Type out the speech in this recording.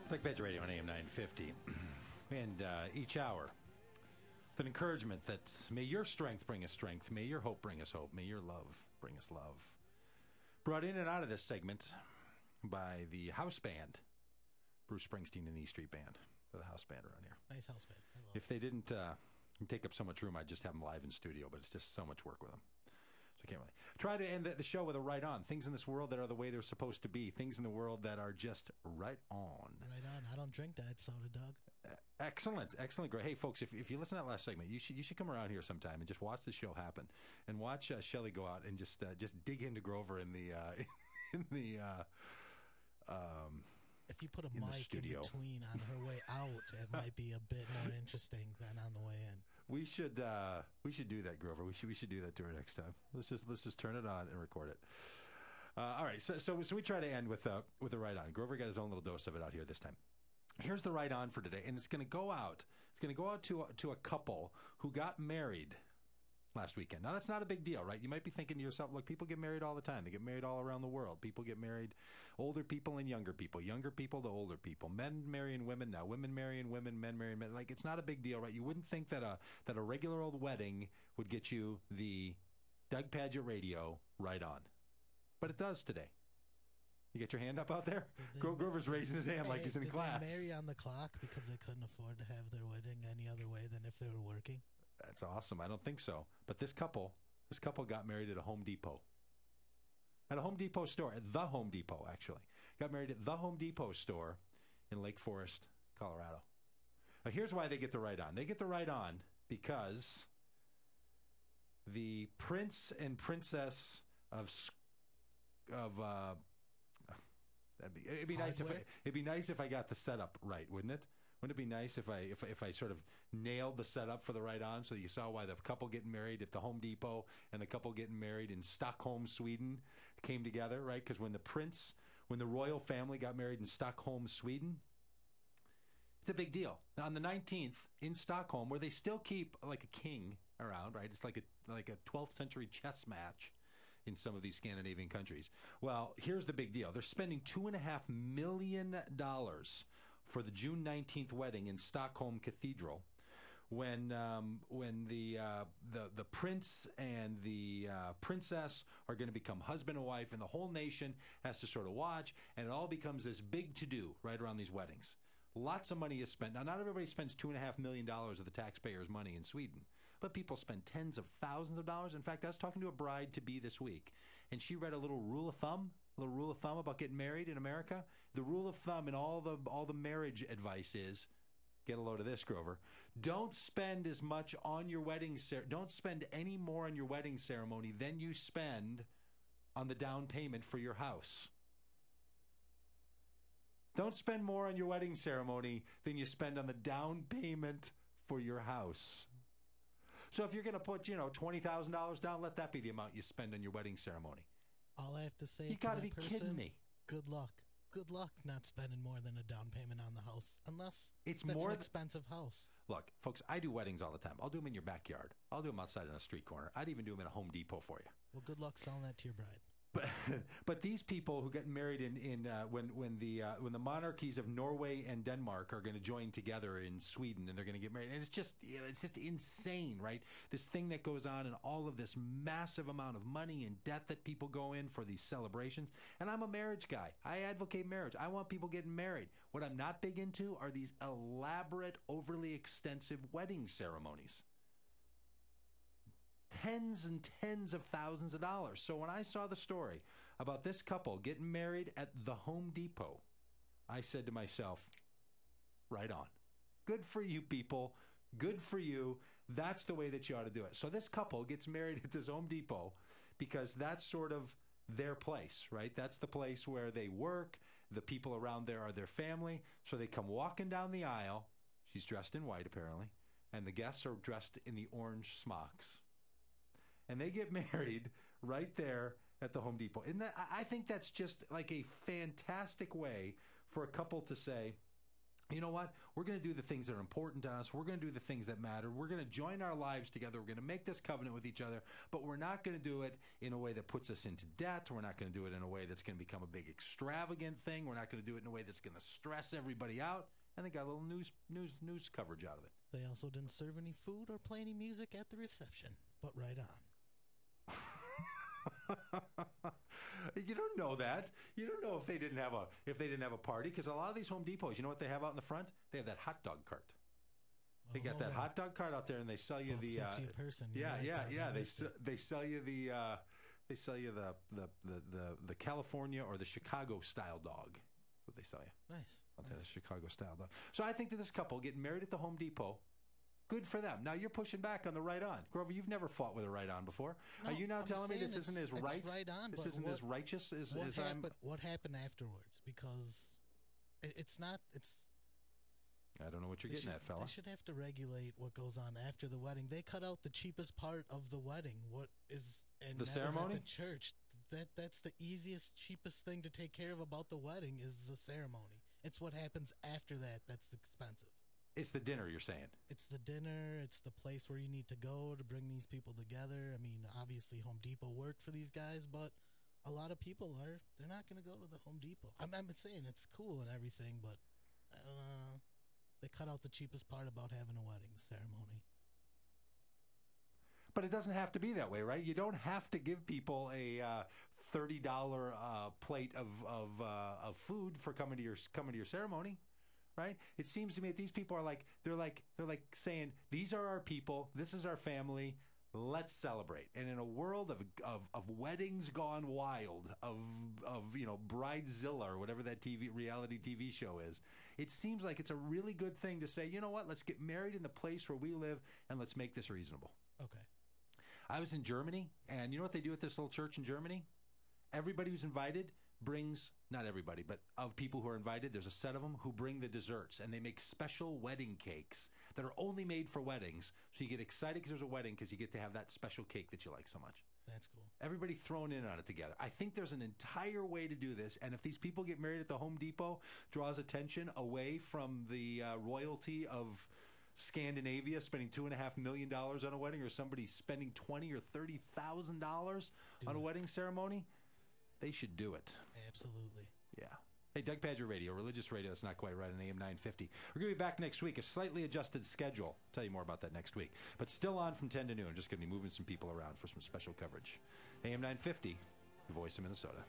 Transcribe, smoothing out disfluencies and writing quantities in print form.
Pagitt Radio on AM 950. And each hour, with an encouragement that may your strength bring us strength, may your hope bring us hope, may your love bring us love. Brought in and out of this segment by the house band, Bruce Springsteen and the E Street Band. The house band around here. Nice house band. I love If they didn't take up so much room, I'd just have them live in studio, but it's just so much work with them. So I can't really. Try to end the show with a right on. Things in this world that are the way they're supposed to be. Things in the world that are just right on. Right on. I don't drink diet soda, Doug. Excellent. Excellent. Great. Hey, folks, if you listen to that last segment, you should come around here sometime and just watch the show happen. And watch Shelley go out and just dig into Grover in the if you put a mic in between on her way out, it might be a bit more interesting than on the way in. We should do that, Grover. We should do that to her next time. Let's just turn it on and record it. All right. So we try to end with the right on. Grover got his own little dose of it out here this time. Here's the right on for today, and it's going to go out. It's going to go out to a couple who got married last weekend. Now, that's not a big deal, right? You might be thinking to yourself, look, people get married all the time. They get married all around the world. People get married, older people and younger people to older people. Men marrying women now. Women marrying women, men marrying men. Like, it's not a big deal, right? You wouldn't think that a regular old wedding would get you the Doug Pagitt Radio right on. But it does today. You get your hand up out there? Grover's raising his hand like he's in class. Did they marry on the clock because they couldn't afford to have their wedding any other way than if they were working? That's awesome. I don't think so. But this couple got married at a Home Depot. At a Home Depot store. At the Home Depot, actually. Got married at the Home Depot store in Lake Forest, Colorado. Now, here's why they get the right on. They get the right on because the prince and princess it'd be nice if I got the setup right, wouldn't it? Wouldn't it be nice if I sort of nailed the setup for the right on, so you saw why the couple getting married at the Home Depot and the couple getting married in Stockholm, Sweden came together, right? Because when the royal family got married in Stockholm, Sweden, it's a big deal. Now, on the 19th in Stockholm, where they still keep like a king around, right? It's like a 12th century chess match in some of these Scandinavian countries. Well, here's the big deal. They're spending $2.5 million for the June 19th wedding in Stockholm Cathedral, when the prince and the princess are going to become husband and wife, and the whole nation has to sort of watch, and it all becomes this big to-do right around these weddings. Lots of money is spent. Now, not everybody spends $2.5 million of the taxpayers' money in Sweden, but people spend tens of thousands of dollars. In fact, I was talking to a bride-to-be this week, and she read a little rule of thumb about getting married in America. The rule of thumb in all the marriage advice is, get a load of this, Grover, don't spend as much on your wedding don't spend any more on your wedding ceremony than you spend on the down payment for your house. Don't spend more on your wedding ceremony than you spend on the down payment for your house. So if you're going to put, $20,000 down, let that be the amount you spend on your wedding ceremony. All I have to say you to that be person, kidding me. Good luck. Good luck not spending more than a down payment on the house, unless it's that's an expensive house. Look, folks, I do weddings all the time. I'll do them in your backyard. I'll do them outside on a street corner. I'd even do them in a Home Depot for you. Well, good luck selling that to your bride. But these people who get married when the monarchies of Norway and Denmark are going to join together in Sweden, and they're going to get married, and it's just insane, right? This thing that goes on, and all of this massive amount of money and debt that people go in for these celebrations. And I'm a marriage guy. I advocate marriage. I want people getting married. What I'm not big into are these elaborate, overly extensive wedding ceremonies. Tens and tens of thousands of dollars. So when I saw the story about this couple getting married at the Home Depot, I said to myself, right on. Good for you, people. Good for you. That's the way that you ought to do it. So this couple gets married at this Home Depot because that's sort of their place, right? That's the place where they work. The people around there are their family. So they come walking down the aisle. She's dressed in white, apparently. And the guests are dressed in the orange smocks. And they get married right there at the Home Depot. And I think that's just like a fantastic way for a couple to say, you know what? We're going to do the things that are important to us. We're going to do the things that matter. We're going to join our lives together. We're going to make this covenant with each other, but we're not going to do it in a way that puts us into debt. We're not going to do it in a way that's going to become a big extravagant thing. We're not going to do it in a way that's going to stress everybody out. And they got a little news coverage out of it. They also didn't serve any food or play any music at the reception, but right on. You don't know that. You don't know if they didn't have a party, because a lot of these Home Depots, you know what they have out in the front? They have that hot dog cart. They got that hot dog cart out there, and they sell you the 50 a person. Yeah. They sell you the California or the Chicago style dog. That's what they sell you. Nice. The Chicago style dog. So I think that this couple getting married at the Home Depot, good for them. Now you're pushing back on the right on. Grover, you've never fought with a right on before. No, are you now telling me this isn't as right? Right on, this isn't as righteous as what happened afterwards? Because it's not. It's. I don't know what you're getting at, fella. They should have to regulate what goes on after the wedding. They cut out the cheapest part of the wedding. What is and the ceremony? At the church. That's the easiest, cheapest thing to take care of about the wedding is the ceremony. It's what happens after that that's expensive. It's the dinner, you're saying? It's the dinner. It's the place where you need to go to bring these people together. I mean, obviously Home Depot worked for these guys, but a lot of people they're not going to go to the Home Depot. I'm saying it's cool and everything, but they cut out the cheapest part about having a wedding ceremony. But it doesn't have to be that way, right? You don't have to give people a $30 plate of food for coming to your ceremony, right? It seems to me that these people are they're like saying, these are our people, this is our family, let's celebrate. And in a world of weddings gone wild, of Bridezilla or whatever that reality TV show is, it seems like it's a really good thing to say, you know what? Let's get married in the place where we live and let's make this reasonable. Okay. I was in Germany, and you know what they do at this little church in Germany? Everybody who's invited brings, not everybody, but of people who are invited, there's a set of them who bring the desserts, and they make special wedding cakes that are only made for weddings. So you get excited because there's a wedding because you get to have that special cake that you like so much. That's cool. Everybody thrown in on it together. I think there's an entire way to do this, and if these people get married at the Home Depot, draws attention away from the royalty of Scandinavia spending $2.5 million on a wedding, or somebody spending $20,000 or $30,000 on a wedding ceremony, they should do it. Absolutely. Yeah. Hey, Doug Pagitt Radio, religious radio that's not quite right on AM 950. We're going to be back next week, a slightly adjusted schedule. I'll tell you more about that next week. But still on from 10 to noon. Just going to be moving some people around for some special coverage. AM 950, the voice of Minnesota.